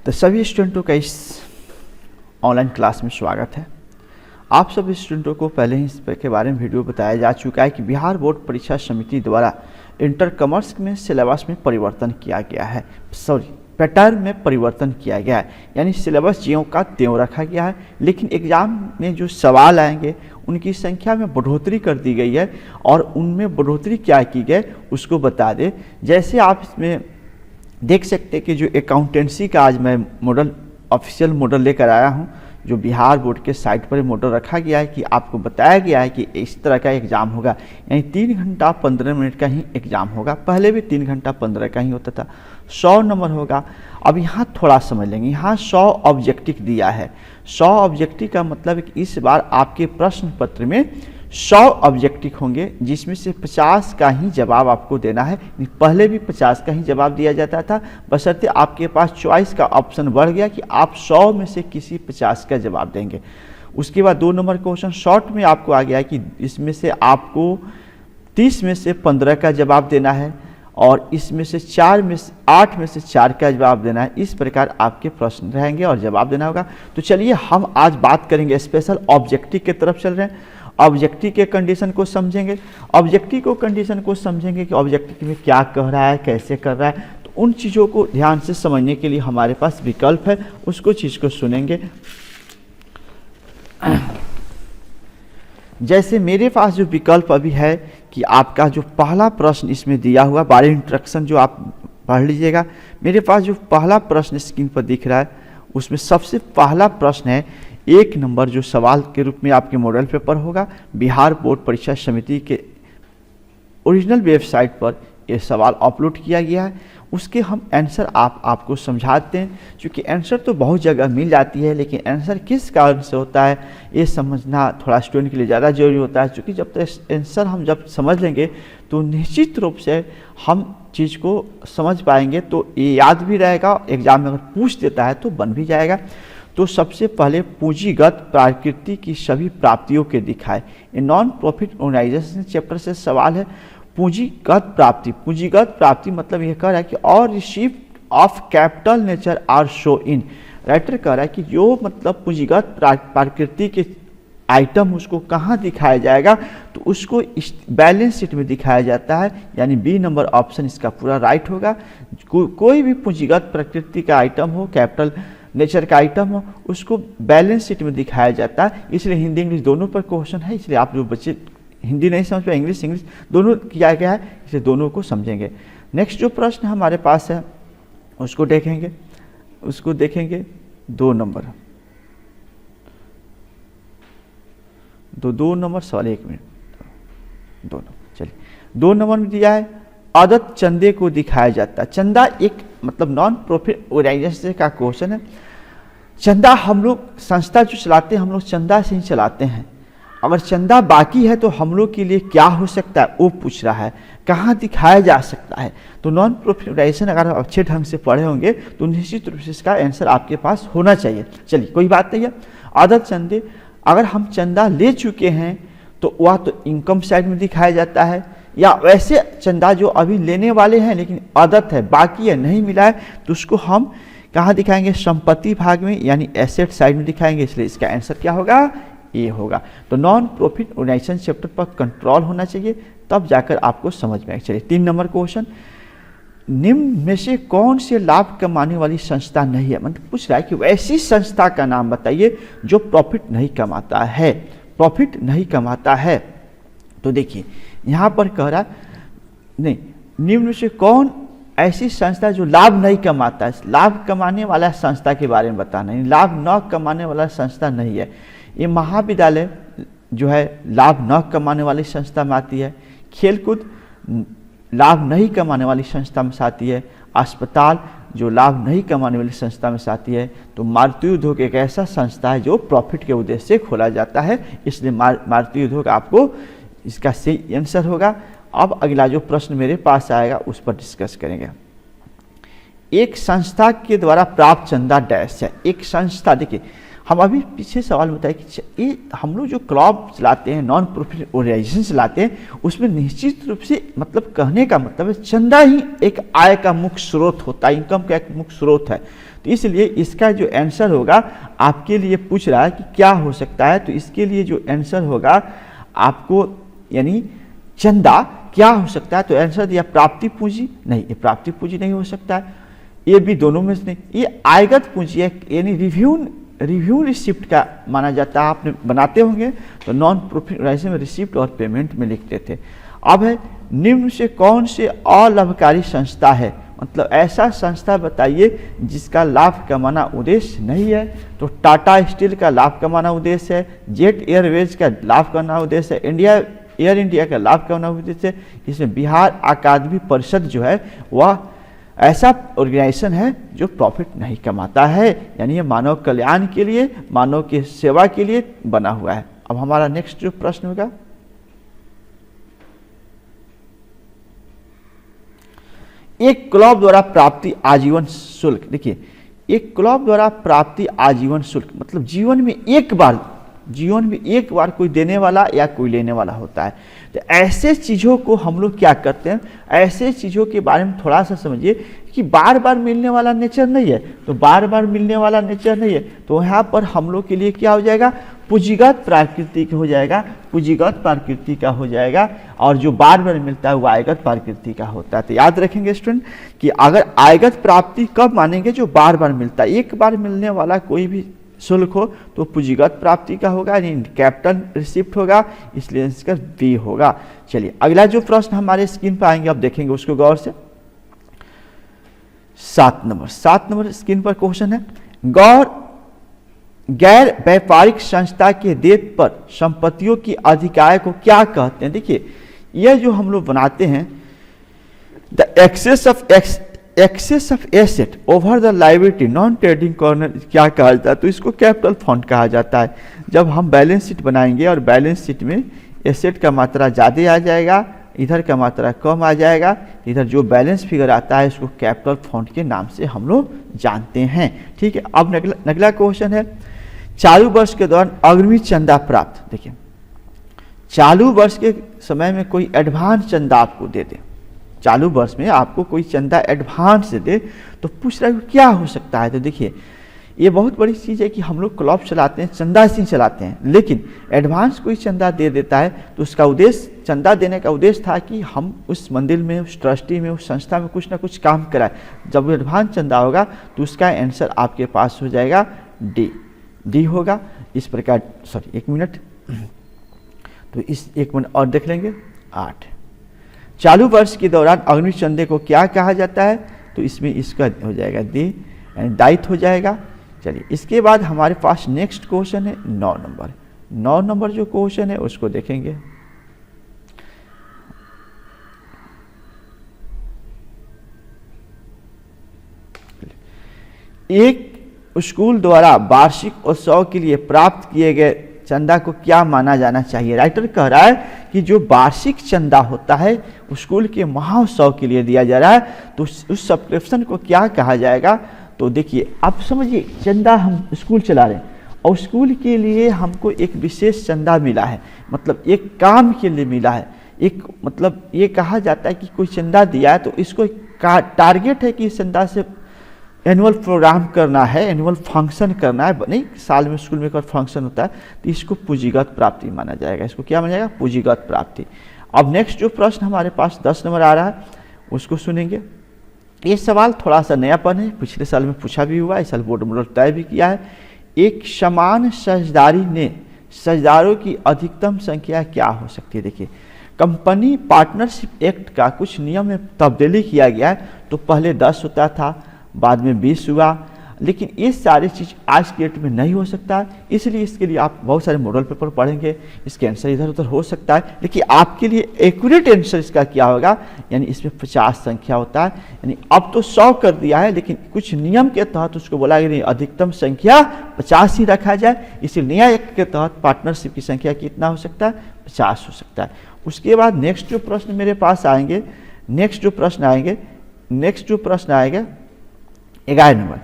तो सभी स्टूडेंटों का इस ऑनलाइन क्लास में स्वागत है। आप सभी स्टूडेंटों को पहले ही इस के बारे में वीडियो बताया जा चुका है कि बिहार बोर्ड परीक्षा समिति द्वारा इंटर कॉमर्स में सिलेबस में परिवर्तन किया गया है, पैटर्न में परिवर्तन किया गया है, यानी सिलेबस ज्यों का त्यों रखा गया है, लेकिन एग्जाम में जो सवाल आएंगे उनकी संख्या में बढ़ोतरी कर दी गई है और उनमें बढ़ोतरी क्या की गई उसको बता दें। जैसे आप इसमें देख सकते हैं कि जो अकाउंटेंसी का आज मैं मॉडल ऑफिशियल मॉडल लेकर आया हूं, जो बिहार बोर्ड के साइट पर मॉडल रखा गया है कि आपको बताया गया है कि इस तरह का एग्ज़ाम होगा, यानी 3 घंटा 15 मिनट का ही एग्ज़ाम होगा। पहले भी 3 घंटा 15 का ही होता था। 100 नंबर होगा। अब यहाँ थोड़ा समझ लेंगे, यहाँ 100 ऑब्जेक्टिव दिया है। 100 ऑब्जेक्टिव का मतलब है कि इस बार आपके प्रश्न पत्र में 100 ऑब्जेक्टिव होंगे, जिसमें से 50 का ही जवाब आपको देना है। पहले भी 50 का ही जवाब दिया जाता था, बशर्ते आपके पास चॉइस का ऑप्शन बढ़ गया कि आप 100 में से किसी 50 का जवाब देंगे। उसके बाद 2 नंबर क्वेश्चन शॉर्ट में आपको आ गया है कि इसमें से आपको 30 में से 15 का जवाब देना है और इसमें से 8 में से 4 का जवाब देना है। इस प्रकार आपके प्रश्न रहेंगे और जवाब देना होगा। तो चलिए हम आज बात करेंगे स्पेशल ऑब्जेक्टिव की तरफ चल रहे हैं। ऑब्जेक्टिव के कंडीशन को समझेंगे, ऑब्जेक्टिव को कंडीशन को समझेंगे कि ऑब्जेक्टिव में क्या कह रहा है, कैसे कर रहा है। तो उन चीज़ों को ध्यान से समझने के लिए हमारे पास विकल्प है, उसको चीज़ को सुनेंगे। जैसे मेरे पास जो विकल्प अभी है कि आपका जो पहला प्रश्न इसमें दिया हुआ 12 इंस्ट्रक्शन जो आप पढ़ लीजिएगा। मेरे पास जो पहला प्रश्न स्क्रीन पर दिख रहा है उसमें सबसे पहला प्रश्न है 1 नंबर, जो सवाल के रूप में आपके मॉडल पेपर होगा। बिहार बोर्ड परीक्षा समिति के ओरिजिनल वेबसाइट पर यह सवाल अपलोड किया गया है। उसके हम आंसर आपको समझाते हैं, क्योंकि आंसर तो बहुत जगह मिल जाती है, लेकिन आंसर किस कारण से होता है ये समझना थोड़ा स्टूडेंट के लिए ज़्यादा जरूरी होता है। क्योंकि जब तक आंसर हम जब समझ लेंगे तो निश्चित रूप से हम चीज़ को समझ पाएंगे, तो ये याद भी रहेगा। एग्जाम में अगर पूछ देता है तो बन भी जाएगा। तो सबसे पहले पूंजीगत प्रकृति की सभी प्राप्तियों के दिखाए। ये नॉन प्रॉफिट ऑर्गेनाइजेशन चैप्टर से सवाल है। पूंजीगत प्राप्ति, पूंजीगत प्राप्ति मतलब यह कह रहा है कि और receipt of capital nature are shown. Writer कह रहा है कि जो मतलब पूंजीगत प्रकृति के आइटम उसको कहाँ दिखाया जाएगा, तो उसको बैलेंस शीट में दिखाया जाता है, यानी बी नंबर ऑप्शन इसका पूरा राइट होगा। कोई भी पूंजीगत प्रकृति का आइटम हो, कैपिटल नेचर का आइटम हो, उसको बैलेंस शीट में दिखाया जाता है। इसलिए हिंदी इंग्लिश दोनों पर क्वेश्चन है, इसलिए आप जो बच्चे हिंदी नहीं समझ पाए इंग्लिश दोनों किया गया है, इसलिए दोनों को समझेंगे। नेक्स्ट जो प्रश्न हमारे पास है उसको देखेंगे 2 नंबर, 2 नंबर सवाल 1 मिनट 2 नंबर। चलिए 2 नंबर में दिया है आदत चंदे को दिखाया जाता है। चंदा एक मतलब नॉन प्रॉफिट ऑर्गेनाइजेशन का क्वेश्चन है। चंदा हम लोग संस्था जो चलाते हैं हम लोग चंदा से ही चलाते हैं। अगर चंदा बाकी है तो हम लोग के लिए क्या हो सकता है वो पूछ रहा है, कहाँ दिखाया जा सकता है। तो नॉन प्रॉफिट ऑर्गेनाइजेशन अगर आप अच्छे ढंग से पढ़े होंगे तो निश्चित रूप से इसका आंसर आपके पास होना चाहिए। चलिए कोई बात नहीं है। आदत चंदे, अगर हम चंदा ले चुके हैं तो वह तो इनकम साइड में दिखाया जाता है, या वैसे चंदा जो अभी लेने वाले हैं लेकिन आदत है बाकी है नहीं मिला है तो उसको हम कहाँ दिखाएंगे, संपत्ति भाग में यानी एसेट साइड में दिखाएंगे। इसलिए इसका आंसर क्या होगा, ये होगा। तो नॉन प्रॉफिट ऑर्गेनाइजेशन चैप्टर पर कंट्रोल होना चाहिए, तब जाकर आपको समझ में आएगा। चलिए 3 नंबर क्वेश्चन, निम्न में से कौन से लाभ कमाने वाली संस्था नहीं है। मतलब पूछ रहा है कि वैसी संस्था का नाम बताइए जो प्रॉफिट नहीं कमाता है, प्रॉफिट नहीं कमाता है। तो देखिए यहाँ पर कह रहा नहीं, निम्न में से कौन ऐसी संस्था जो लाभ नहीं कमाता है। लाभ कमाने वाला संस्था के बारे में बताना है, लाभ न कमाने वाला संस्था नहीं है। ये महाविद्यालय जो है लाभ न कमाने वाली संस्था में आती है। खेलकूद लाभ नहीं कमाने वाली संस्था में आती है। अस्पताल जो लाभ नहीं कमाने वाली संस्था में आती है। तो मारुति उद्योग एक ऐसा संस्था है जो प्रॉफिट के उद्देश्य से खोला जाता है, इसलिए मारुति उद्योग आपको इसका सही आंसर होगा। अब अगला जो प्रश्न मेरे पास आएगा उस पर डिस्कस करेंगे। एक संस्था के द्वारा प्राप्त चंदा डैश है। एक संस्था, देखिए हम अभी पीछे सवाल बताए कि ये हम लोग जो क्लब चलाते हैं, नॉन प्रॉफिट ऑर्गेनाइजेशन चलाते हैं, उसमें निश्चित रूप से मतलब कहने का मतलब है चंदा ही एक आय का मुख्य स्रोत होता है, इनकम का एक मुख्य स्रोत है। तो इसलिए इसका जो आंसर होगा आपके लिए पूछ रहा है कि क्या हो सकता है, तो इसके लिए जो आंसर होगा आपको यानी चंदा क्या हो सकता है, तो आंसर दिया प्राप्ति पूंजी, नहीं ये प्राप्ति पूंजी नहीं हो सकता है, ये भी दोनों में से नहीं, ये आयगत पूंजी है यानी रिव्यू रिसिप्ट का माना जाता है। आपने बनाते होंगे तो नॉन प्रॉफिट ऑर्गेनाइजेशन में रिसिप्ट और पेमेंट में लिखते थे। अब है निम्न से कौन से अलाभकारी संस्था है, मतलब ऐसा संस्था बताइए जिसका लाभ कमाना उद्देश्य नहीं है, तो टाटा स्टील का लाभ कमाना उद्देश्य है, जेट एयरवेज का लाभ करना उद्देश्य है, एयर इंडिया का लाभ करना उद्देश्य है। इसमें बिहार अकादमी परिषद जो है वह ऐसा ऑर्गेनाइजेशन है जो प्रॉफिट नहीं कमाता है, यानी ये मानव कल्याण के लिए, मानव की सेवा के लिए बना हुआ है। अब हमारा नेक्स्ट जो प्रश्न होगा, एक क्लब द्वारा प्राप्ति आजीवन शुल्क। देखिए एक क्लब द्वारा प्राप्ति आजीवन शुल्क मतलब जीवन में एक बार कोई देने वाला या कोई लेने वाला होता है। तो ऐसे चीज़ों को हम लोग क्या करते हैं, ऐसे चीज़ों के बारे में थोड़ा सा समझिए कि बार बार मिलने वाला नेचर नहीं है, तो बार बार मिलने वाला नेचर नहीं है, तो यहाँ पर हम लोग के लिए क्या हो जाएगा, पूंजीगत प्राकृतिक हो जाएगा, पूंजीगत प्रकृति का हो जाएगा, और जो बार बार मिलता है वो आयगत प्रकृति का होता है। तो याद रखेंगे स्टूडेंट कि अगर आयगत प्राप्ति कब मानेंगे, जो बार बार मिलता है, एक बार मिलने वाला कोई भी शुल्क हो तो पूंजीगत प्राप्ति का होगा, यानी कैपिटल रिसिप्ट होगा, इसलिए इसका बी होगा। चलिए अगला जो प्रश्न हमारे स्क्रीन पर आएंगे, अब देखेंगे उसको गौर से। 7 नंबर स्क्रीन पर क्वेश्चन है, गैर व्यापारिक संस्था के देय पर संपत्तियों की अधिकार को क्या कहते हैं। देखिए यह जो हम लोग बनाते हैं, the excess of asset over the liability non trading कॉर्नर क्या कहा जाता है, तो इसको कैपिटल फंड कहा जाता है। जब हम बैलेंस शीट बनाएंगे और बैलेंस शीट में एसेट का मात्रा ज़्यादा आ जाएगा, इधर का मात्रा कम आ जाएगा, इधर जो बैलेंस फिगर आता है इसको कैपिटल फंड के नाम से हम लोग जानते हैं। ठीक है, अब अगला क्वेश्चन है, चालू वर्ष के दौरान अग्रिम चंदा प्राप्त। देखिए चालू वर्ष के समय में कोई एडवांस चंदा आपको दे दे, चालू वर्ष में आपको कोई चंदा एडवांस दे, तो पूछ रहा है क्या हो सकता है। तो देखिए ये बहुत बड़ी चीज़ है कि हम लोग क्लब चलाते हैं, चंदा सिंह चलाते हैं, लेकिन एडवांस कोई चंदा दे देता है तो उसका उद्देश्य, चंदा देने का उद्देश्य था कि हम उस मंदिर में, उस ट्रस्टी में, उस संस्था में कुछ ना कुछ काम कराए। जब एडवांस चंदा होगा तो उसका आंसर आपके पास हो जाएगा डी होगा। इस प्रकार सॉरी 1 मिनट, तो इस 1 मिनट और देख लेंगे। 8 चालू वर्ष के दौरान अग्रिम चंदे को क्या कहा जाता है, तो इसमें इसका हो जाएगा दी, दायित्व हो जाएगा। चलिए इसके बाद हमारे पास नेक्स्ट क्वेश्चन है 9 नंबर जो क्वेश्चन है उसको देखेंगे। एक स्कूल द्वारा वार्षिक उत्सव के लिए प्राप्त किए गए चंदा को क्या माना जाना चाहिए। राइटर कह रहा है कि जो वार्षिक चंदा होता है स्कूल के महोत्सव के लिए दिया जा रहा है, तो उस सब्सक्रिप्शन को क्या कहा जाएगा। तो देखिए आप समझिए, चंदा हम स्कूल चला रहे हैं और स्कूल के लिए हमको एक विशेष चंदा मिला है, मतलब एक काम के लिए मिला है, एक मतलब ये कहा जाता है कि कोई चंदा दिया है तो इसको टारगेट है कि इस चंदा से एनुअल प्रोग्राम करना है, एनुअल फंक्शन करना है, नहीं साल में स्कूल में एक फंक्शन होता है, तो इसको पूंजीगत प्राप्ति माना जाएगा। इसको क्या माना जाएगा, पूंजीगत प्राप्ति। अब नेक्स्ट जो प्रश्न हमारे पास 10 नंबर आ रहा है उसको सुनेंगे। ये सवाल थोड़ा सा नयापन है, पिछले साल में पूछा भी हुआ, इस साल बोर्ड मॉडल तय भी किया है। एक समान साझेदारी ने साझेदारों की अधिकतम संख्या क्या हो सकती है। देखिए कंपनी पार्टनरशिप एक्ट का कुछ नियम में तब्दीली किया गया है, तो पहले 10 होता था, बाद में 20 हुआ, लेकिन ये सारी चीज़ आज के डेट में नहीं हो सकता है। इसलिए इसके लिए आप बहुत सारे मॉडल पेपर पढ़ेंगे, इसके आंसर इधर उधर हो सकता है, लेकिन आपके लिए एक्यूरेट आंसर इसका क्या होगा, यानी इसमें 50 संख्या होता है। यानी अब तो 100 कर दिया है, लेकिन कुछ नियम के तहत उसको बोला कि नहीं अधिकतम संख्या 50 ही रखा जाए, इसलिए नया एक्ट के तहत पार्टनरशिप की संख्या कितना हो सकता है, 50 हो सकता है। उसके बाद नेक्स्ट जो प्रश्न मेरे पास आएंगे, नेक्स्ट जो प्रश्न आएंगे 11 नंबर,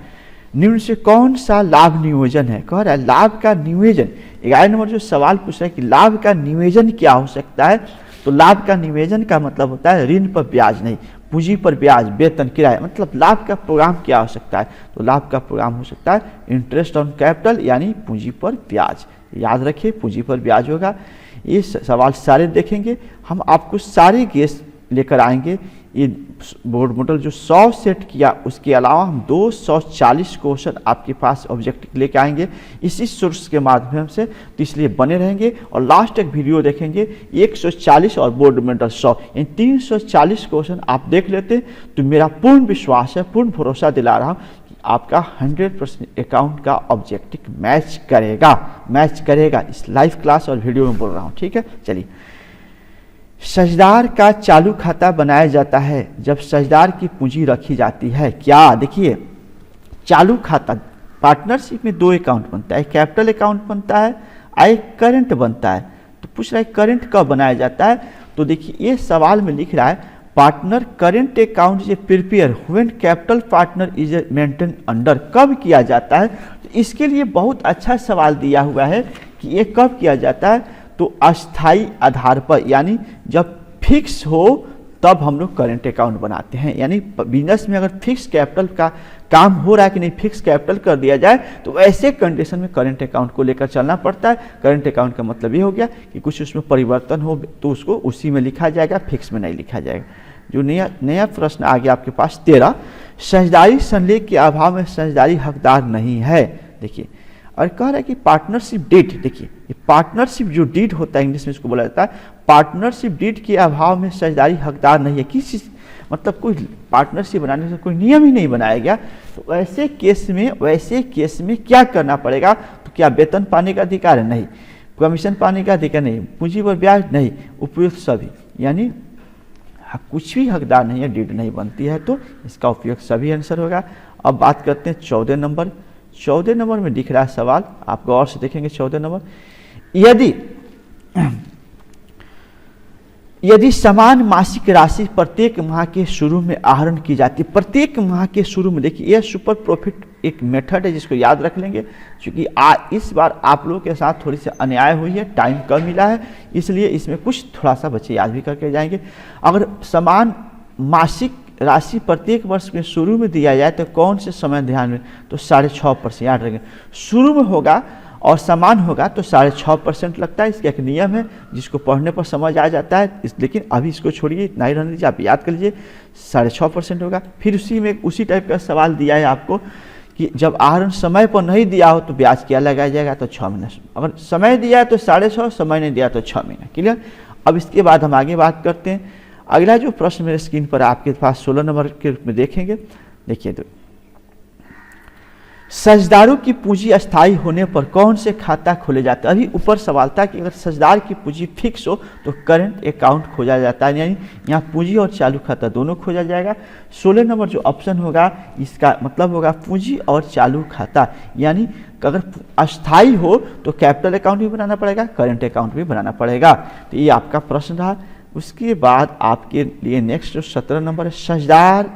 निम्न से कौन सा लाभ नियोजन है। कह रहा है लाभ का नियोजन, 11 नंबर जो सवाल पूछ रहा है कि लाभ का नियोजन क्या हो सकता है, तो लाभ का नियोजन का मतलब होता है ऋण पर ब्याज नहीं, पूंजी पर ब्याज, वेतन, किराया, मतलब लाभ का प्रोग्राम क्या हो सकता है? तो लाभ का प्रोग्राम हो सकता है इंटरेस्ट ऑन कैपिटल यानी पूंजी पर ब्याज। याद रखिए पूंजी पर ब्याज होगा। ये सवाल सारे देखेंगे हम, आपको सारे गेस लेकर आएंगे। ये बोर्ड मॉडल जो 100 सेट किया उसके अलावा हम 240 क्वेश्चन आपके पास ऑब्जेक्टिव लेके आएंगे इसी सोर्स के माध्यम से, तो इसलिए बने रहेंगे और लास्ट तक वीडियो देखेंगे। 140 और बोर्ड मॉडल 100, इन 340 क्वेश्चन आप देख लेते तो मेरा पूर्ण विश्वास है, पूर्ण भरोसा दिला रहा हूँ कि आपका 100% अकाउंट का ऑब्जेक्टिव मैच करेगा। इस लाइव क्लास और वीडियो में बोल रहा हूँ, ठीक है। चलिए, साझेदार का चालू खाता बनाया जाता है जब साझेदार की पूंजी रखी जाती है। क्या? देखिए, चालू खाता पार्टनरशिप में 2 अकाउंट बनता है, कैपिटल अकाउंट बनता है, एक करंट बनता है। तो पूछ रहा है करंट कब बनाया जाता है? तो देखिए ये सवाल में लिख रहा है partner current account is prepare when capital partner is maintain under. कब किया जाता है? तो इसके लिए बहुत अच्छा सवाल दिया हुआ है कि ये कब किया जाता है। तो अस्थाई आधार पर, यानी जब फिक्स हो तब हम लोग करेंट अकाउंट बनाते हैं। यानी बिजनेस में अगर फिक्स कैपिटल का काम हो रहा है कि नहीं, फिक्स कैपिटल कर दिया जाए तो ऐसे कंडीशन में करेंट अकाउंट को लेकर चलना पड़ता है। करेंट अकाउंट का मतलब ये हो गया कि कुछ उसमें परिवर्तन हो तो उसको उसी में लिखा जाएगा, फिक्स में नहीं लिखा जाएगा। जो नया प्रश्न आ गया आपके पास 13, साझेदारी संलेख के अभाव में साझेदारी हकदार नहीं है। देखिए, और कह रहा है कि पार्टनरशिप डीड, देखिए ये पार्टनरशिप जो डीड होता है इंग्लिश में इसको बोला जाता है, पार्टनरशिप डीड के अभाव में साझेदारी हकदार नहीं है। किस चीज मतलब कोई पार्टनरशिप बनाने से कोई नियम ही नहीं बनाया गया, तो वैसे केस में क्या करना पड़ेगा? तो क्या वेतन पाने का अधिकार है? नहीं। कमीशन पाने का अधिकार नहीं। पूंजी पर ब्याज नहीं। उपयुक्त सभी, यानी कुछ भी हकदार नहीं है, डीड नहीं बनती है, तो इसका उपयुक्त सभी आंसर होगा। अब बात करते हैं 14 नंबर। 14 नंबर में दिख रहा है सवाल, आप गौर से देखेंगे 14 नंबर, यदि समान मासिक राशि प्रत्येक माह के शुरू में आहरण की जाती है, प्रत्येक माह के शुरू में, देखिए यह सुपर प्रॉफिट एक मेथड है जिसको याद रख लेंगे, क्योंकि इस बार आप लोगों के साथ थोड़ी सी अन्याय हुई है, टाइम कम मिला है, इसलिए इसमें कुछ थोड़ा सा बच्चे याद भी करके जाएंगे। अगर समान मासिक राशि प्रत्येक वर्ष के शुरू में दिया जाए तो कौन से समय ध्यान में? तो 6.5% याद रखेंगे। शुरू में होगा और समान होगा तो 6.5% लगता है। इसका एक नियम है जिसको पढ़ने पर समझ आ जाता है, लेकिन अभी इसको छोड़िए, इतना ही रहने दीजिए, आप याद कर लीजिए 6.5% होगा। फिर उसी में उसी टाइप का सवाल दिया है आपको कि जब आहरण समय पर नहीं दिया हो तो ब्याज क्या लगाया जाएगा? तो 6 महीना। अगर समय दिया है तो 6.5, समय नहीं दिया तो 6 महीना। क्लियर? अब इसके बाद हम आगे बात करते हैं। अगला जो प्रश्न मेरे स्क्रीन पर आपके पास 16 नंबर के रूप में देखेंगे। देखिए, तो साझेदारों की पूंजी अस्थायी होने पर कौन से खाता खोले जाते हैं? अभी ऊपर सवाल था कि अगर साझेदार की पूंजी फिक्स हो तो करंट अकाउंट खोजा जाता है, यानी यहाँ पूंजी और चालू खाता दोनों खोजा जाएगा। 16 नंबर जो ऑप्शन होगा इसका मतलब होगा पूंजी और चालू खाता, यानी अगर अस्थायी हो तो कैपिटल अकाउंट भी बनाना पड़ेगा, करंट अकाउंट भी बनाना पड़ेगा। तो ये आपका प्रश्न रहा। उसके बाद आपके लिए नेक्स्ट जो 17 नंबर है, साझेदार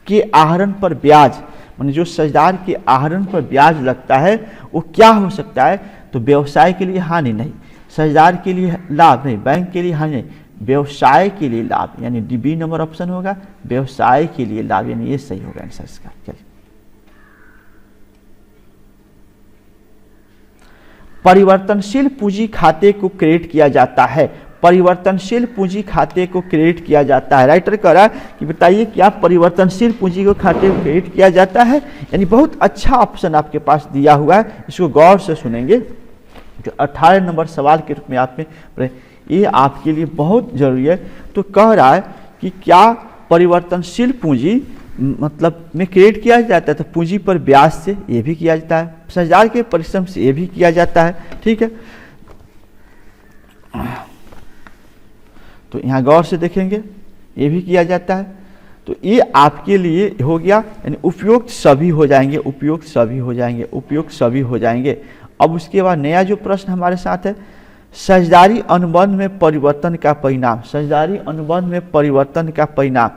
के आहरण पर ब्याज, माने जो साझेदार के आहरण पर ब्याज लगता है वो क्या हो सकता है? तो व्यवसाय के लिए हानि नहीं, साझेदार के लिए लाभ नहीं, बैंक के लिए हानि नहीं, व्यवसाय के लिए लाभ, यानी बी नंबर ऑप्शन होगा, व्यवसाय के लिए लाभ, यानी ये सही होगा आंसर इसका। चलिए, परिवर्तनशील पूंजी खाते को क्रिएट किया जाता है, परिवर्तनशील पूंजी खाते को क्रिएट किया जाता है। राइटर कह रहा है कि बताइए क्या परिवर्तनशील पूंजी को खाते को क्रिएट किया जाता है? यानी बहुत अच्छा ऑप्शन आपके पास दिया हुआ है, इसको गौर से सुनेंगे। जो 18 नंबर सवाल के रूप में आप में ये आपके लिए बहुत जरूरी है। तो कह रहा है कि क्या परिवर्तनशील पूंजी मतलब में क्रिएट किया जाता है? तो पूंजी पर ब्याज से ये भी किया जाता है, साझेदार के परिश्रम से ये भी किया जाता है। ठीक है, तो यहाँ गौर से देखेंगे, ये भी किया जाता है। तो ये आपके लिए हो गया, यानी उपयुक्त सभी हो जाएंगे, उपयुक्त सभी हो जाएंगे, उपयुक्त सभी हो जाएंगे। अब उसके बाद नया जो प्रश्न हमारे साथ है, साझेदारी अनुबंध में परिवर्तन का परिणाम, साझेदारी अनुबंध में परिवर्तन का परिणाम।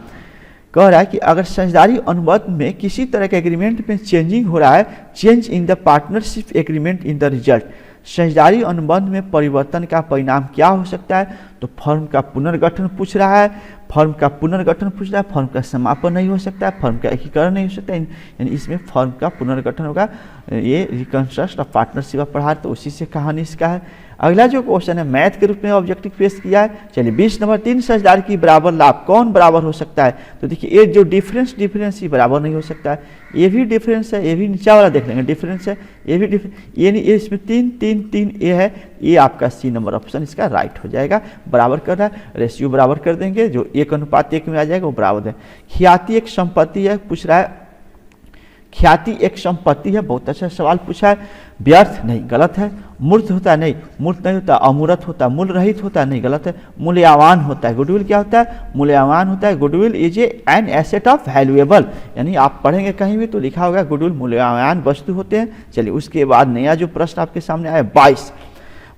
कह रहा है कि अगर साझेदारी अनुबंध में किसी तरह के एग्रीमेंट में चेंजिंग हो रहा है, change in the partnership agreement in the result, साझेदारी अनुबंध में परिवर्तन का परिणाम क्या हो सकता है? तो फर्म का पुनर्गठन पूछ रहा है, फर्म का पुनर्गठन पूछ रहा है, फर्म का समापन नहीं हो सकता है, फर्म का एकीकरण नहीं हो सकता है, यानी इसमें फर्म का पुनर्गठन होगा। ये रिकंस्ट्रक्ट ऑफ पार्टनरशिप ऑफ पढ़ा, तो उसी से कहानी इसका है। अगला जो क्वेश्चन है मैथ के रूप में ऑब्जेक्टिव पेश किया है। चलिए 20 नंबर, 3 साझेदार की बराबर लाभ कौन बराबर हो सकता है? तो देखिए ये जो डिफरेंस ही बराबर नहीं हो सकता है, ये भी डिफरेंस है, ये भी नीचा वाला देख लेंगे डिफरेंस है, ये भी ये नहीं, ये इसमें 3 3 3 ये है, ये आपका सी नंबर ऑप्शन इसका राइट हो जाएगा। बराबर कर रहा है, रेशियो बराबर कर देंगे, जो 1:1 में आ जाएगा वो बराबर है। ख्याति एक संपत्ति है पूछ रहा है, ख्याति एक संपत्ति है, बहुत अच्छा सवाल पूछा है। व्यर्थ नहीं, गलत है। मूर्त होता है, नहीं मूर्त नहीं होता, अमूर्त होता, मूल्य रहित होता है, नहीं गलत है। मूल्यवान होता है, गुडविल क्या होता है? मूल्यवान होता है। Goodwill is an asset of valuable, यानी आप पढ़ेंगे कहीं भी तो लिखा होगा गुडविल मूल्यवान वस्तु होते हैं। चलिए उसके बाद नया जो प्रश्न आपके सामने आया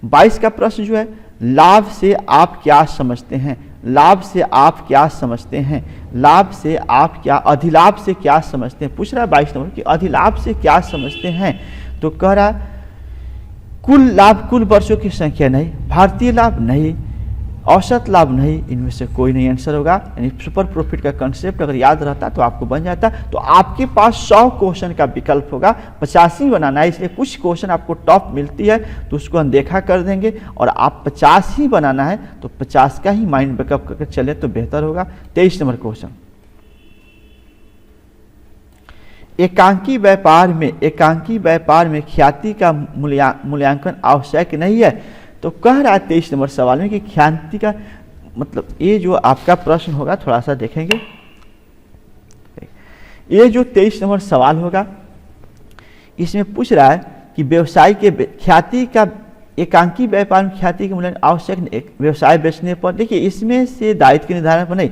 22 का प्रश्न जो है, लाभ से आप क्या समझते हैं? लाभ से आप क्या समझते हैं? लाभ से आप क्या, अधिलाभ से क्या समझते हैं? पूछ रहा है 22 नंबर कि अधिलाभ से क्या समझते हैं? तो कह रहा कुल लाभ, कुल वर्षों की संख्या नहीं, भारतीय लाभ नहीं, औसत लाभ नहीं, इनमें से कोई नहीं आंसर होगा। यानी सुपर प्रॉफिट का कंसेप्ट अगर याद रहता तो आपको बन जाता। तो आपके पास 100 क्वेश्चन का विकल्प होगा, 85 बनाना है, इसलिए कुछ क्वेश्चन आपको टॉप मिलती है तो उसको अनदेखा कर देंगे, और आप 50 ही बनाना है तो 50 का ही माइंड बैकअप करके चले तो बेहतर होगा। 23 नंबर क्वेश्चन, एकांकी व्यापार में ख्याति का मूल्यांकन आवश्यक नहीं है। तो कह रहा है 23 नंबर सवाल में कि ख्याति का मतलब, ये जो आपका प्रश्न होगा थोड़ा सा देखेंगे, ये जो 23 नंबर सवाल होगा इसमें पूछ रहा है कि व्यवसाय के ख्याति का, एकांकी व्यापार में ख्याति के मूल्यांकन आवश्यक नहीं, व्यवसाय बेचने पर। देखिए इसमें से दायित्व के निर्धारण पर नहीं,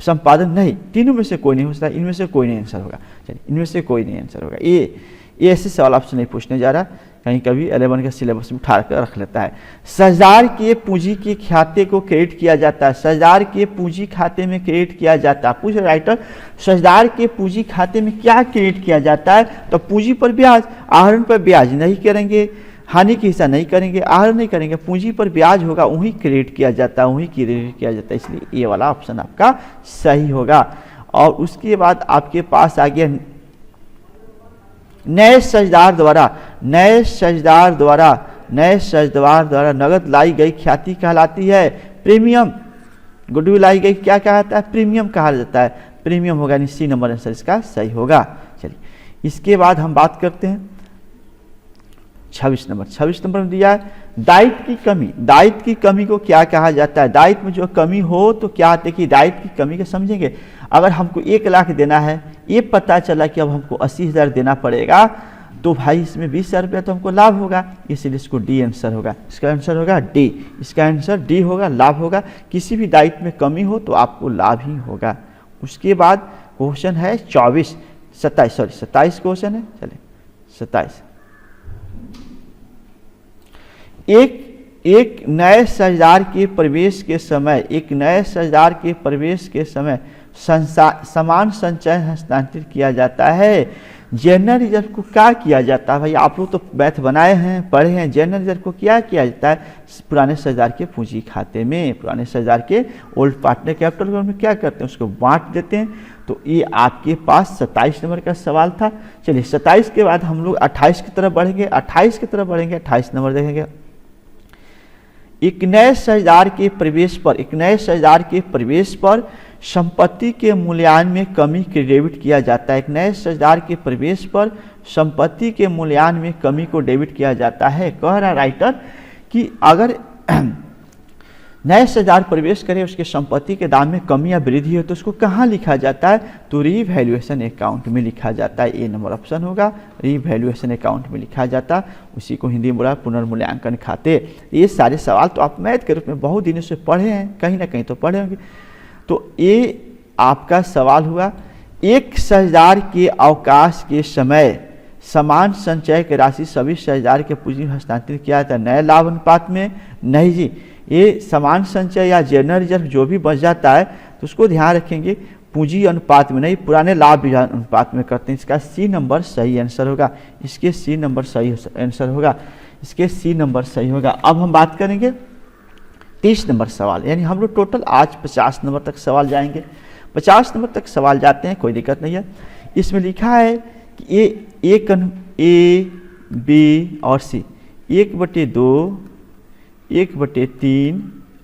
संपादन नहीं, तीनों में से कोई नहीं हो सकता, इनमें से कोई नहीं आंसर होगा। चलिए इनमें से कोई नहीं आंसर होगा। ये ऐसे सवाल आपसे नहीं पूछने जा रहा, कहीं कभी 11 के सिलेबस में उठा कर रख लेता है। साझेदार के पूंजी के खाते को क्रेडिट किया जाता है, साझेदार के पूंजी खाते में क्रेडिट किया जाता है। पूछ राइटर साझेदार के पूंजी खाते में क्या क्रेडिट किया जाता है? तो पूंजी पर ब्याज, आहरण पर ब्याज नहीं करेंगे, हानि की हिस्सा नहीं करेंगे, आहरण नहीं करेंगे, पूंजी पर ब्याज होगा, वहीं क्रेडिट किया जाता है, वहीं क्रेडिट किया जाता है, इसलिए ये वाला ऑप्शन आपका सही होगा। और उसके बाद आपके पास आ गया नए साझेदार द्वारा नगद लाई गई ख्याति कहलाती है प्रीमियम। गुडविल लाई गई क्या कहलाता है? प्रीमियम कहा जाता है, प्रीमियम होगा, यानी सी नंबर आंसर इसका सही होगा। चलिए इसके बाद हम बात करते हैं 26 नंबर में दिया है दायित्व की कमी। दायित्व की कमी को क्या कहा जाता है? दायित्व में जो कमी हो तो क्या आते कि दायित्व की कमी को समझेंगे। अगर हमको 1 लाख देना है, ये पता चला कि अब हमको 80,000 देना पड़ेगा, तो भाई इसमें 20,000 रुपया तो हमको लाभ होगा, इसलिए इसको डी आंसर होगा। इसका आंसर होगा डी, इसका आंसर डी होगा, लाभ होगा। किसी भी दायित्व में कमी हो तो आपको लाभ ही होगा। उसके बाद क्वेश्चन है 27 क्वेश्चन है। चलिए 27, एक नए साझेदार के प्रवेश के समय समान संचय हस्तांतरित किया जाता है। जनरल रिजर्व को क्या किया जाता है? भाई आप लोग तो मैथ बनाए हैं, पढ़े हैं। जनरल रिजर्व को क्या किया जाता है? पुराने साझेदार के पूंजी खाते में, पुराने साझेदार के ओल्ड पार्टनर कैपिटल में क्या करते हैं? उसको बांट देते हैं। तो ये आपके पास 27 नंबर का सवाल था। चलिए 27 के बाद हम लोग 28 की तरफ बढ़ेंगे। 28 नंबर देखेंगे। एक नए साझेदार के प्रवेश पर संपत्ति के मूल्यांकन में कमी को डेबिट किया जाता है। एक नए साझेदार के प्रवेश पर संपत्ति के मूल्यांकन में कमी को डेबिट किया जाता है। कह रहा राइटर कि अगर नए साझेदार प्रवेश करे, उसके संपत्ति के दाम में कमी या वृद्धि हो तो उसको कहाँ लिखा जाता है? तो रीवैल्यूएशन अकाउंट में लिखा जाता है। ए नंबर ऑप्शन होगा, रीवैल्यूएशन अकाउंट में लिखा जाता है। उसी को हिंदी में बोला पुनर्मूल्यांकन खाते। ये सारे सवाल तो आप मैथ के रूप में बहुत दिनों से पढ़े हैं, कहीं ना कहीं तो पढ़े होंगे। तो ये आपका सवाल हुआ। एक साझेदार के अवकाश के समय समान संचय की राशि सभी साझेदार के पूंजी में हस्तांतरित किया जाता है। नए लाभ अनुपात में नहीं जी, ये समान संचय या जनरल रिजर्व जो भी बच जाता है तो उसको ध्यान रखेंगे, पूंजी अनुपात में नहीं, पुराने लाभ अनुपात में करते हैं। इसका सी नंबर सही आंसर होगा। इसके सी नंबर सही आंसर होगा। इसके सी नंबर सही होगा। अब हम बात करेंगे 30 नंबर सवाल, यानी हम लोग टोटल आज 50 नंबर तक सवाल जाएंगे। 50 नंबर तक सवाल जाते हैं, कोई दिक्कत नहीं है। इसमें लिखा है कि ए बी और सी 1/2, 1/3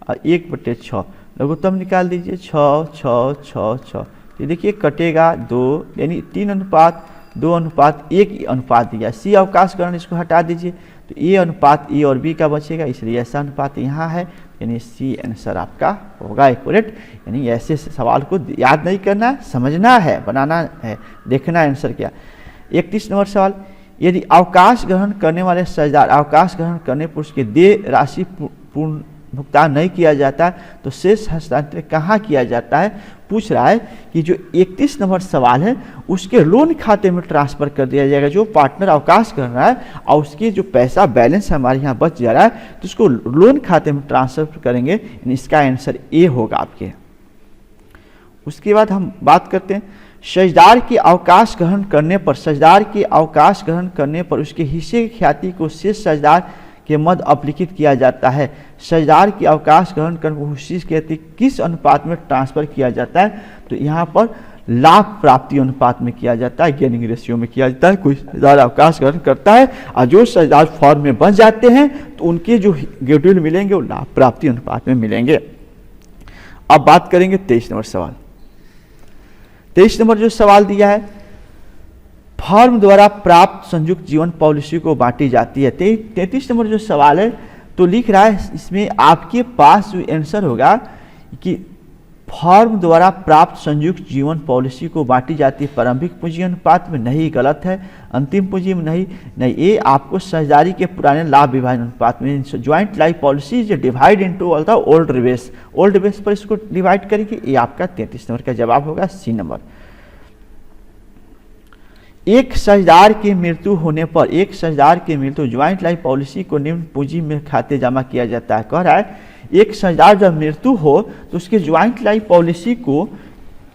और 1/6 लघुत्तम निकाल दीजिए। 6 6 6 6, तो देखिए कटेगा 2, यानी 3:2:1 अनुपात दिया। सी अवकाश ग्रहण, इसको हटा दीजिए तो ए अनुपात ए और बी का बचेगा, इसलिए ऐसा अनुपात यहाँ है, यानी सी आंसर आपका होगा एक्यूरेट। यानी ऐसे सवाल को याद नहीं करना, समझना है, बनाना है, देखना है आंसर क्या। 31 नंबर सवाल, यदि अवकाश ग्रहण करने वाले साझेदार अवकाश ग्रहण करने पर उसके देय राशि पूर्ण भुगतान नहीं किया जाता तो शेष हस्तांतरण कहाँ किया जाता है। पूछ रहा है कि जो 31 नंबर सवाल है उसके लोन खाते में ट्रांसफर कर दिया जाएगा। जो पार्टनर अवकाश कर रहा है और उसके जो पैसा बैलेंस हमारे यहाँ बच जा रहा है तो उसको लोन खाते में ट्रांसफर करेंगे, इसका आंसर ए होगा आपके। उसके बाद हम बात करते हैं साझेदार के अवकाश ग्रहण करने पर, साझेदार के अवकाश ग्रहण करने पर उसके हिस्से की ख्याति को शेष साझेदार के मध्य अपलिखित किया जाता है। साझेदार के अवकाश ग्रहण करने पर शेष ख्याति किस अनुपात में ट्रांसफर किया जाता है, तो यहाँ पर लाभ प्राप्ति अनुपात में किया जाता है, गेनिंग रेशियो में किया जाता है। कोई साझेदार अवकाश ग्रहण करता है और जो साझेदार फॉर्म में बन जाते हैं तो उनके जो गुडविल मिलेंगे वो लाभ प्राप्ति अनुपात में मिलेंगे। अब बात करेंगे 23 नंबर सवाल। 23 नंबर जो सवाल दिया है, फर्म द्वारा प्राप्त संयुक्त जीवन पॉलिसी को बांटी जाती है। 33 नंबर जो सवाल है तो लिख रहा है इसमें आपके पास जो आंसर होगा कि फर्म द्वारा प्राप्त संयुक्त जीवन पॉलिसी को बांटी जाती है प्रारंभिक पूंजी अनुपात में, नहीं गलत है। अंतिम पूंजी में नहीं, ये आपको साझेदारी के पुराने लाभ विभाजन अनुपात में। ज्वाइंट लाइफ पॉलिसी जो divide into all the old base पर इसको डिवाइड करेंगे। ये आपका 33 नंबर का जवाब होगा, सी नंबर। एक साझेदार की मृत्यु होने पर, एक साझेदार की मृत्यु ज्वाइंट लाइफ पॉलिसी को निम्न पूंजी में खाते जमा किया जाता है। कह रहा है एक साझेदार जब मृत्यु हो तो उसके ज्वाइंट लाइफ पॉलिसी को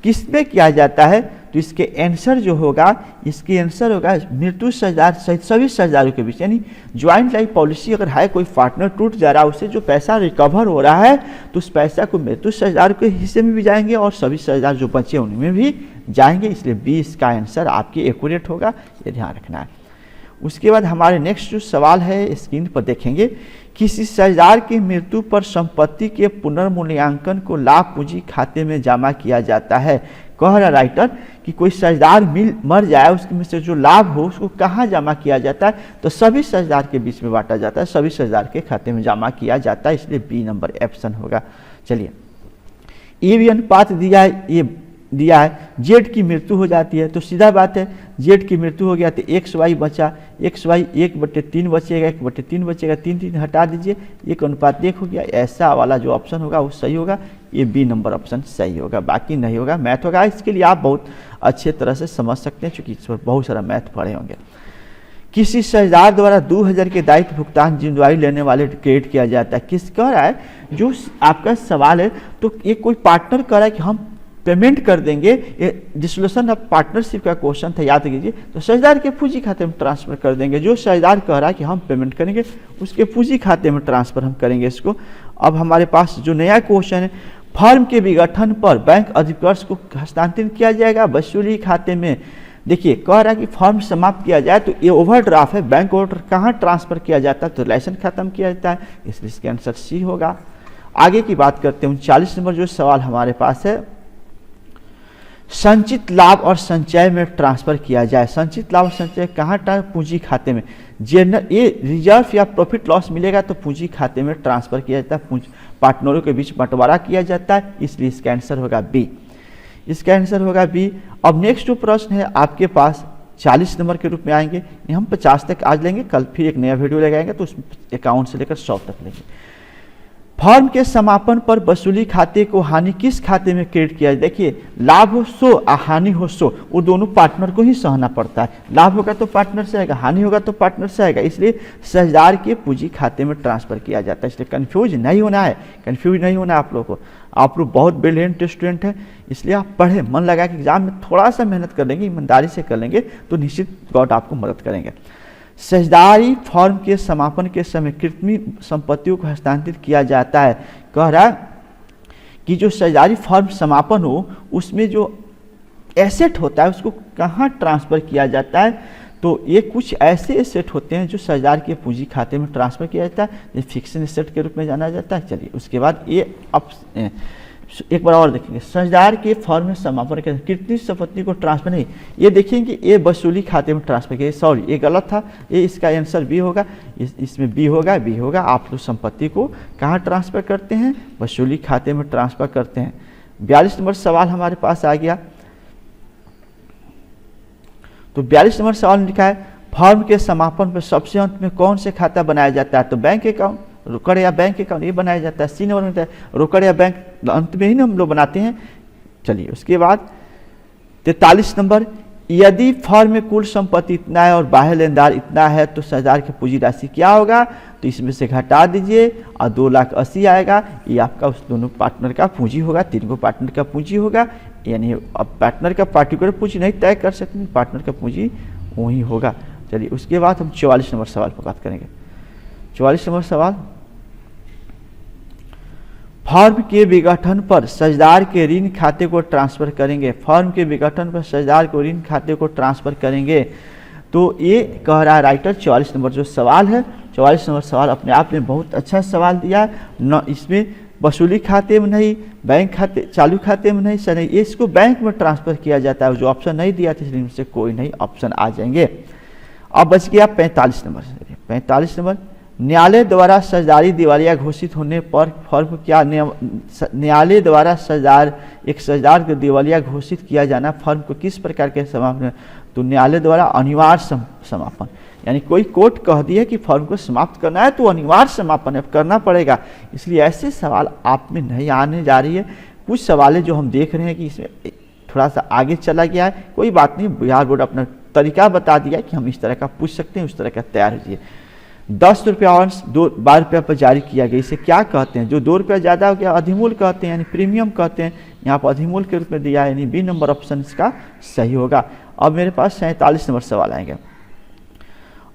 किस में किया जाता है, तो इसके आंसर जो होगा, इसके आंसर होगा मृत्यु साझेदार सहित सभी साझेदारों के बीच। यानी ज्वाइंट लाइफ पॉलिसी अगर है, कोई पार्टनर टूट जा रहा है, उससे जो पैसा रिकवर हो रहा है तो उस पैसा को मृत्यु साझेदार के हिस्से में भी जाएंगे और सभी साझेदार जो बचे उनमें भी जाएंगे, इसलिए 20 का आंसर आपके एक्यूरेट होगा, ये ध्यान रखना है। उसके बाद हमारे नेक्स्ट जो सवाल है स्क्रीन पर देखेंगे, किसी साझेदार की मृत्यु पर संपत्ति के पुनर्मूल्यांकन को लाभ पूंजी खाते में जमा किया जाता है। कह रहा राइटर कि कोई साझेदार मर जाए, उसमें से जो लाभ हो उसको कहाँ जमा किया जाता है, तो सभी साझेदार के बीच में बांटा जाता है, सभी साझेदार के खाते में जमा किया जाता है, इसलिए बी नंबर ऑप्शन होगा। चलिए, ये भी अनुपात दिया है, ये दिया है जेड की मृत्यु हो जाती है तो सीधा बात है जेड की मृत्यु हो गया तो एक्स वाई बचा, एक्स वाई 1/3 बचेगा, 1/3 बचेगा, 3 हटा दीजिए, 1:1 हो गया। ऐसा वाला जो ऑप्शन होगा वो सही होगा, ये बी नंबर ऑप्शन सही होगा, बाकी नहीं होगा। मैथ होगा, इसके लिए आप बहुत अच्छे तरह से समझ सकते हैं क्योंकि इस पर बहुत सारा मैथ पढ़े होंगे। किसी साझेदार द्वारा 2000 के दायित्व भुगतान जिम्मेदारी लेने वाले क्रेडिट किया जाता है। किस कह रहा है, जो आपका सवाल है तो एक कोई पार्टनर कह रहा है कि हम पेमेंट कर देंगे, डिसोल्यूशन ऑफ पार्टनरशिप का क्वेश्चन था, याद कीजिए, तो साझेदार के पूंजी खाते में ट्रांसफर कर देंगे। जो साझेदार कह रहा है कि हम पेमेंट करेंगे उसके पूंजी खाते में ट्रांसफर हम करेंगे इसको। अब हमारे पास जो नया क्वेश्चन है, फर्म के विघटन पर बैंक अधिकृत को हस्तांतरित किया जाएगा वसूली खाते में। देखिए, कह रहा है कि फर्म समाप्त किया जाए तो ये ओवरड्राफ्ट है, बैंक ओवर कहाँ ट्रांसफर किया जाता है, तो लाइसेंस खत्म किया जाता है, इसलिए इसका आंसर सी होगा। आगे की बात करते हैं, 39 नंबर जो सवाल हमारे पास है, संचित लाभ और संचय में ट्रांसफर किया जाए। संचित लाभ और संचय कहाँ पूंजी खाते में, जनरल ये रिजर्व या प्रॉफिट लॉस मिलेगा तो पूंजी खाते में ट्रांसफर किया जाता है, पार्टनरों के बीच बंटवारा किया जाता है, इसलिए इसका आंसर होगा बी, इसका आंसर होगा बी। अब नेक्स्ट जो प्रश्न है आपके पास 40 नंबर के रूप में आएंगे, हम 50 तक आज लेंगे, कल फिर एक नया वीडियो लगाएंगे तो उसमें 51 से लेकर 100 तक लेंगे। फर्म के समापन पर वसूली खाते को हानि किस खाते में क्रेडिट किया जाए। देखिए, लाभ हो 100 और हानि हो 100, वो दोनों पार्टनर को ही सहना पड़ता है। लाभ होगा तो पार्टनर से आएगा, हानि होगा तो पार्टनर से आएगा, इसलिए साझेदार के पूंजी खाते में ट्रांसफर किया जाता है। इसलिए कंफ्यूज नहीं होना है, कंफ्यूज नहीं होना आप लोगों को। आप लोग बहुत ब्रिलियंट स्टूडेंट हैं, इसलिए आप पढ़े, मन लगा कि एग्जाम में थोड़ा सा मेहनत कर लेंगे, ईमानदारी से कर लेंगे तो निश्चित गॉड आपको मदद करेंगे। साझेदारी फॉर्म के समापन के समय कृत्रिम संपत्तियों को हस्तांतरित किया जाता है। कह रहा कि जो साझेदारी फॉर्म समापन हो उसमें जो एसेट होता है उसको कहाँ ट्रांसफ़र किया जाता है, तो ये कुछ ऐसे एसेट होते हैं जो साझेदार के पूंजी खाते में ट्रांसफ़र किया जाता है, ये फिक्सन एसेट के रूप में जाना जाता है। चलिए उसके बाद ये अब एक बार और देखेंगे, साझेदार के फॉर्म में समापन के कृत्रिम संपत्ति को ट्रांसफर नहीं, ये देखेंगे ये वसूली खाते में ट्रांसफर किया, सॉरी ये गलत था, ये इसका आंसर बी होगा, इसमें बी होगा। आप लोग संपत्ति को कहाँ ट्रांसफर करते हैं, वसूली खाते में ट्रांसफर करते हैं। 42 नंबर सवाल हमारे पास आ गया। तो 42 नंबर सवाल में लिखा है फॉर्म के समापन पर सबसे अंत में कौन से खाता बनाया जाता है, तो बैंक अकाउंट, रोकड़ या बैंक अकाउंट ये बनाया जाता है। सी नंबर में रोकड़ या बैंक अंत में ही ना हम लोग बनाते हैं। चलिए उसके बाद 43 नंबर, यदि फॉर्म में कुल संपत्ति इतना है और बाह्य लेनदार इतना है तो साझेदार की पूंजी राशि क्या होगा, तो इसमें से घटा दीजिए और 2,80,000 आएगा, ये आपका उस दोनों पार्टनर का पूंजी होगा, तीनों पार्टनर का पूंजी होगा। यानी अब पार्टनर का पार्टिकुलर पूंजी नहीं तय कर सकते, पार्टनर का पूंजी वही होगा। चलिए उसके बाद हम 44 नंबर सवाल पर बात करेंगे। 44 नंबर सवाल, फॉर्म के विघटन पर साझेदार के ऋण खाते को ट्रांसफर करेंगे। फॉर्म के विघटन पर साझेदार को ऋण खाते को ट्रांसफर करेंगे, तो ये कह रहा है राइटर 44 नंबर जो सवाल है, 44 नंबर सवाल अपने आप में बहुत अच्छा सवाल दिया न, इसमें वसूली खाते में नहीं, बैंक खाते, चालू खाते में नहीं, सर नहीं, इसको बैंक में ट्रांसफर किया जाता है। जो ऑप्शन नहीं दिया था इसलिए इनसे कोई नहीं ऑप्शन आ जाएंगे। अब बच गया 45 नंबर। 45 नंबर, न्यायालय द्वारा साझेदारी दिवालिया घोषित होने पर फर्म क्या, न्यायालय द्वारा एक साझेदार को दिवालिया घोषित किया जाना फर्म को किस प्रकार के समापन, तो न्यायालय द्वारा अनिवार्य समापन, यानी कोई कोर्ट कह दिए कि फर्म को समाप्त करना है तो अनिवार्य समापन करना पड़ेगा। इसलिए ऐसे सवाल आप में नहीं आने जा रही है। कुछ सवाल जो हम देख रहे हैं कि इसमें थोड़ा सा आगे चला गया है, कोई बात नहीं, बिहार बोर्ड अपना तरीका बता दिया कि हम इस तरह का पूछ सकते हैं, उस तरह का तैयार होइए। 10 रुपया ऑनस 12 रुपया पर जारी किया गया, इसे क्या कहते हैं, जो 2 रुपया ज़्यादा हो गया अधिमूल्य कहते हैं, यानी प्रीमियम कहते हैं, यहाँ पर अधिमूल्य के रूप में दिया है, यानी बी नंबर ऑप्शन इसका सही होगा। अब मेरे पास 47 नंबर सवाल आएंगे।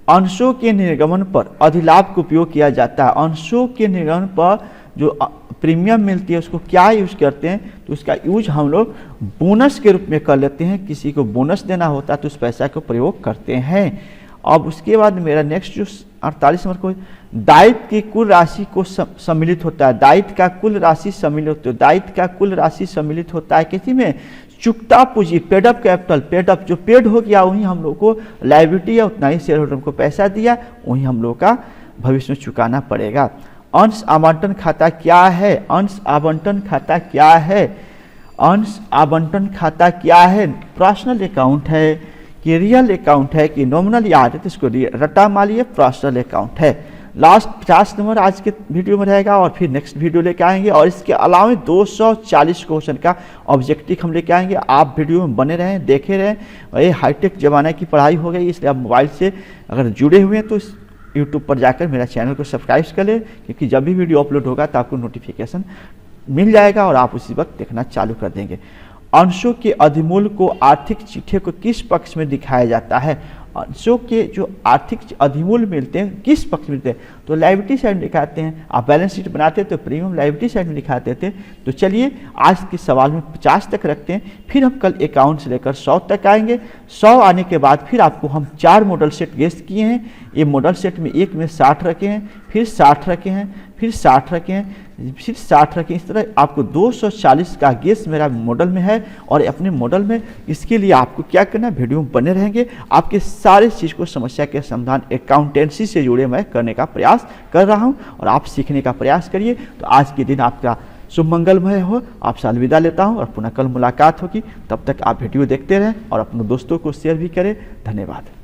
अंशों के निर्गमन पर अधिलाभ का उपयोग किया जाता है। अंशों के निर्गमन पर जो प्रीमियम मिलती है उसको क्या यूज करते हैं, तो उसका यूज हम लोग बोनस के रूप में कर लेते हैं। किसी को बोनस देना होता है तो उस पैसा को प्रयोग करते हैं। अब उसके बाद मेरा नेक्स्ट जो 48 नंबर को, दायित्व की कुल राशि को सम्मिलित होता है। दायित्व का कुल राशि सम्मिलित होता है, दायित्व का कुल राशि सम्मिलित होता है किसी में, चुकता पूंजी, paid up capital, paid up जो पेड हो गया वही हम लोग को लायबिलिटी है, उतना ही शेयर होल्डर को पैसा दिया वही हम लोग का भविष्य में चुकाना पड़ेगा। अंश आवंटन खाता क्या है, अंश आवंटन खाता क्या है, अंश आवंटन खाता क्या है, पर्सनल अकाउंट है कि रियल अकाउंट है कि नॉमिनल याद है तो इसको रटा मालिए पर्सनल अकाउंट है। लास्ट 50 नंबर आज के वीडियो में रहेगा और फिर नेक्स्ट वीडियो लेके आएंगे, और इसके अलावा 240 क्वेश्चन का ऑब्जेक्टिव हम लेके आएंगे। आप वीडियो में बने रहें, देखे रहें। ये हाईटेक ज़माने की पढ़ाई हो गई, इसलिए आप मोबाइल से अगर जुड़े हुए हैं तो यूट्यूब पर जाकर मेरा चैनल को सब्सक्राइब कर लें, क्योंकि जब भी वीडियो अपलोड होगा तो आपको नोटिफिकेशन मिल जाएगा और आप उसी वक्त देखना चालू कर देंगे। अंशों के अधिमूल्य को आर्थिक चिट्ठे को किस पक्ष में दिखाया जाता है, अंशों के जो आर्थिक अधिमूल्य मिलते हैं किस पक्ष में मिलते हैं, तो लायबिलिटी साइड में दिखाते हैं। आप बैलेंस शीट बनाते हैं तो प्रीमियम लायबिलिटी साइड में दिखाते थे। तो चलिए आज के सवाल में 50 तक रखते हैं, फिर हम कल अकाउंट से लेकर 100 तक आएंगे। 100 आने के बाद फिर आपको हम 4 मॉडल सेट गेस्ट किए हैं। ये मॉडल सेट में एक में 60 रखे हैं, फिर 60 रखे हैं, फिर 60 रखे हैं, फिर 60 रखें। इस तरह आपको 240 का गेस मेरा मॉडल में है, और अपने मॉडल में इसके लिए आपको क्या करना है, वीडियो में बने रहेंगे। आपके सारे चीज़ को समस्या के समाधान अकाउंटेंसी से जुड़े मैं करने का प्रयास कर रहा हूं, और आप सीखने का प्रयास करिए। तो आज के दिन आपका शुभ मंगलमय हो। आपसे अलविदा लेता हूं और पुनः कल मुलाकात होगी। तब तक आप वीडियो देखते रहें और अपने दोस्तों को शेयर भी करें। धन्यवाद।